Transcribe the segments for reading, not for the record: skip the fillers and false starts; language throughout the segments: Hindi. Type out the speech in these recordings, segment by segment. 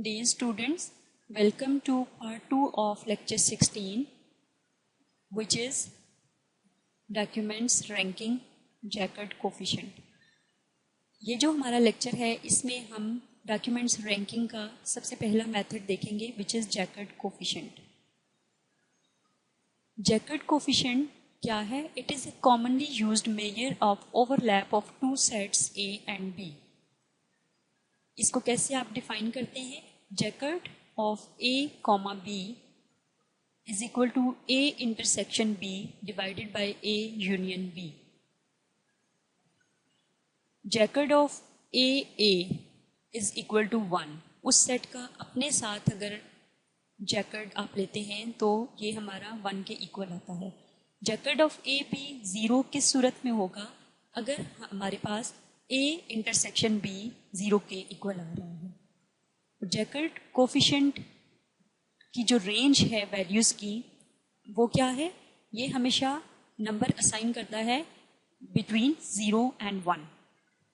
Dear students, welcome to part 2 of lecture 16, which is documents ranking Jaccard coefficient. ये जो हमारा लेक्चर है इसमें हम डॉक्यूमेंट्स रैंकिंग का सबसे पहला मेथड देखेंगे, which is Jaccard coefficient. Jaccard coefficient क्या है? It is a commonly used measure of overlap of two sets A and B. इसको कैसे आप डिफाइन करते हैं? Jaccard of A comma B is equal to A intersection B divided by A union B. Jaccard of A is equal to 1। उस सेट का अपने साथ अगर जैकर्ड आप लेते हैं तो ये हमारा 1 के इक्वल आता है। जैकर्ड ऑफ ए बी 0 किस सूरत में होगा? अगर हमारे पास ए इंटरसेक्शन बी 0 के इक्वल आ रहा है। जैकर्ड कोफिशिएंट की जो रेंज है वैल्यूज की वो क्या है? ये हमेशा नंबर असाइन करता है बिटवीन 0 एंड 1।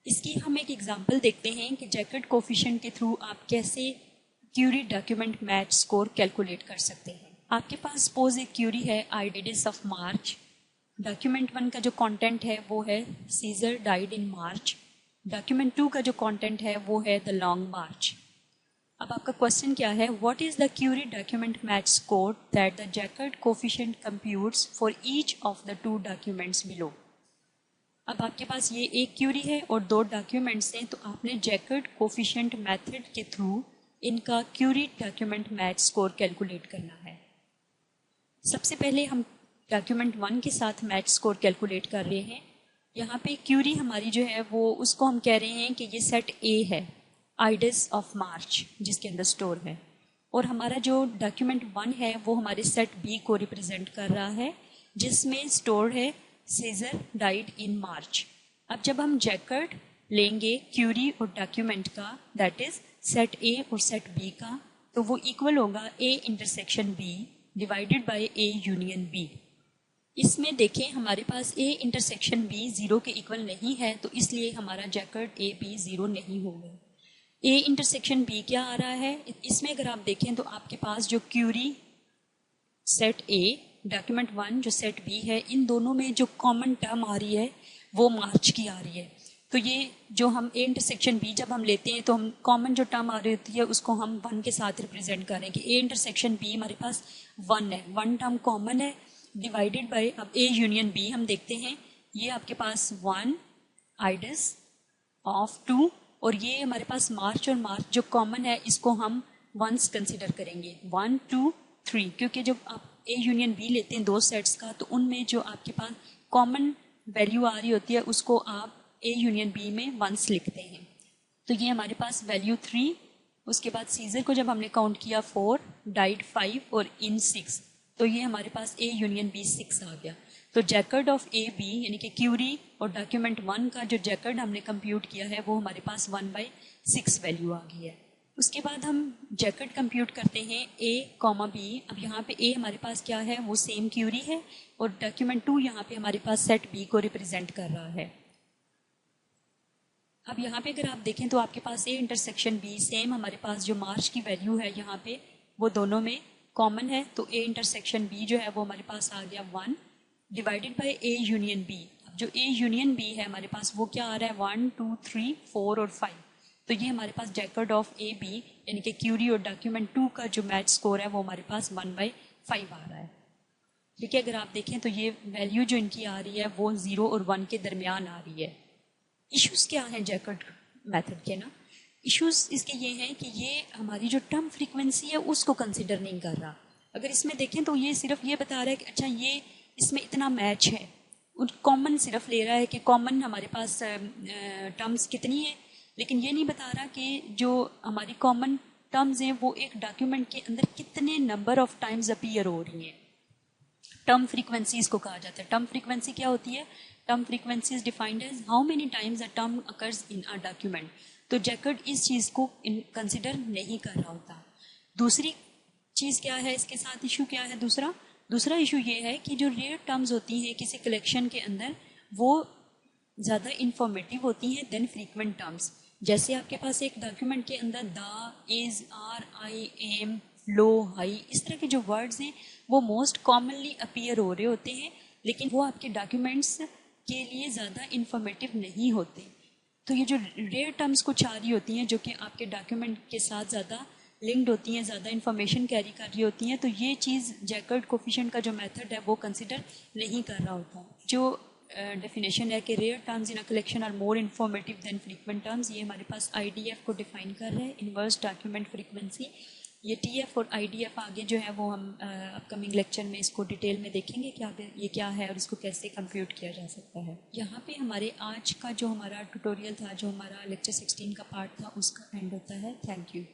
इसकी हम एक एग्जांपल देखते हैं कि जैकर्ड कोफिशिएंट के थ्रू आप कैसे query document match score calculate कर सकते हैं। आपके पास सपोज एक क्यूरी है आइडियस ऑफ मार्च। डॉक्यूमेंट 1 का जो कंटेंट है वो है Caesar died in March. Document 2 का जो कंटेंट है वो है द लॉन्ग मार्च। अब आपका क्वेश्चन क्या है? What is the query document match score that the Jaccard coefficient computes for each of the 2 documents below. अब आपके पास ये एक क्यूरी है और 2 डॉक्यूमेंट्स हैं, तो आपने जैकर्ड कोफिशिएंट मेथड के थ्रू इनका query document match score calculate करना है। सबसे पहले हम डॉक्यूमेंट 1 के साथ मैच स्कोर कैलकुलेट कर रहे हैं। यहाँ पे क्यूरी हमारी जो है वो उसको हम कह रहे हैं कि ये सेट ए है आइडियस ऑफ मार्च जिसके अंदर स्टोर है, और हमारा जो डॉक्यूमेंट 1 है वो हमारे सेट बी को रिप्रेजेंट कर रहा है जिसमें स्टोर है सीजर डाइड इन मार्च। अब जब हम जैकर्ड लेंगे क्यूरी और डॉक्यूमेंट का, दैट इज सेट ए और सेट बी का, तो वो इक्वल होगा A intersection B divided by A union B. इसमें देखें हमारे पास ए इंटरसेक्शन बी 0 के इक्वल नहीं है, तो इसलिए हमारा जैकर्ड ए बी 0 नहीं होगा। ए इंटरसेक्शन बी क्या आ रहा है? इसमें अगर आप देखें तो आपके पास जो क्यूरी सेट ए डॉक्यूमेंट 1 जो सेट बी है, इन दोनों में जो कॉमन टर्म आ रही है वो मार्च की आ रही है। तो ये जो हम ए इंटरसेक्शन बी जब हम लेते हैं तो हम कॉमन जो टर्म आ रही होती है उसको हम 1 के साथ रिप्रेजेंट करें कि ए इंटरसेक्शन बी हमारे पास 1 है, 1 टर्म कॉमन है डिवाइडेड बाय अब ए यूनियन बी हम देखते हैं, ये आपके पास 1 आइडियस ऑफ 2 और ये हमारे पास मार्च, और मार्च जो कॉमन है इसको हम वंस कंसिडर करेंगे 1 2 3, क्योंकि जब आप ए यूनियन बी लेते हैं 2 सेट्स का तो उनमें जो आपके पास कॉमन वैल्यू आ रही होती है उसको आप ए यूनियन बी में वंस लिखते हैं। तो ये हमारे पास वैल्यू 3, उसके बाद सीजर को जब हमने काउंट किया 4, डाइड 5 और इन 6, तो ये हमारे पास ए यूनियन बी 6 आ गया। तो जैकर्ड ऑफ ए बी यानी कि क्यूरी और डॉक्यूमेंट 1 का जो जैकर्ड हमने कंप्यूट किया है वो हमारे पास 1/6 वैल्यू आ गई है। उसके बाद हम जैकर्ड कंप्यूट करते हैं ए कॉमा बी। अब यहाँ पे ए हमारे पास क्या है? वो सेम क्यूरी है और डॉक्यूमेंट 2 यहाँ पे हमारे पास सेट बी को रिप्रेजेंट कर रहा है। अब यहाँ पे अगर आप देखें तो आपके पास ए इंटरसेक्शन बी सेम हमारे पास जो मार्च की वैल्यू है यहाँ पे वो दोनों में कॉमन है, तो ए इंटरसेक्शन बी जो है वो हमारे पास आ गया 1 divided by A union B. अब जो ए यूनियन बी है हमारे पास वो क्या आ रहा है? 1 2 3 4 और 5, तो ये हमारे पास जैकर्ड ऑफ ए बी यानी कि क्यूरी और डॉक्यूमेंट 2 का जो मैच स्कोर है वो हमारे पास 1/5 आ रहा है। ठीक है, अगर आप देखें तो ये वैल्यू जो इनकी आ रही है वो 0 और 1 के दरमियान आ रही है। इश्यूज क्या हैं जैकर्ड मेथड के ना? इश्यूज इसके ये हैं कि ये हमारी जो टर्म फ्रीक्वेंसी है उसको कंसिडर नहीं कर रहा। अगर इसमें देखें तो ये सिर्फ ये बता रहा है कि अच्छा ये इसमें इतना मैच है, कॉमन सिर्फ ले रहा है कि कॉमन हमारे पास टर्म्स कितनी है, लेकिन ये नहीं बता रहा कि जो हमारी कॉमन टर्म्स हैं वो एक डॉक्यूमेंट के अंदर कितने नंबर ऑफ टाइम्स अपीयर हो रही हैं। टर्म फ्रीक्वेंसी इसको कहा जाता है। टर्म फ्रीक्वेंसी क्या होती है? Term frequency is defined as how many times a term occurs in a document. तो जैकर्ड इस चीज को कंसिडर नहीं कर रहा होता। दूसरी चीज क्या है इसके साथ? इशू क्या है? दूसरा इशू ये है कि जो रेयर टर्म्स होती हैं किसी कलेक्शन के अंदर वो ज्यादा इंफॉर्मेटिव होती हैं देन फ्रीक्वेंट टर्म्स। जैसे आपके पास एक डॉक्यूमेंट के अंदर the, is, are, I, am, low, high, इस तरह के जो वर्ड्स हैं वो मोस्ट कॉमनली अपीयर हो रहे होते हैं, लेकिन वो आपके डॉक्यूमेंट्स के लिए ज़्यादा इंफॉर्मेटिव नहीं होते। तो ये जो रेयर टर्म्स कुछ आ रही होती हैं जो कि आपके डॉक्यूमेंट के साथ ज़्यादा लिंक्ड होती हैं, ज़्यादा इंफॉर्मेशन कैरी कर रही होती हैं, तो ये चीज़ जैकर्ड कोफिशिएंट का जो मेथड है वो कंसिडर नहीं कर रहा होता। जो डेफिनेशन है कि rare terms in a collection are more informative than frequent terms, ये हमारे पास आईडीएफ को डिफाइन कर रहा है, इनवर्स डॉक्यूमेंट फ्रीक्वेंसी। ये टीएफ और आईडीएफ आगे जो है वो हम अपकमिंग लेक्चर में इसको डिटेल में देखेंगे कि आगे ये क्या है और इसको कैसे कंप्यूट किया जा सकता है। यहाँ पे हमारे आज का जो हमारा ट्यूटोरियल था, जो हमारा लेक्चर 16 का पार्ट था, उसका एंड होता है। Thank you.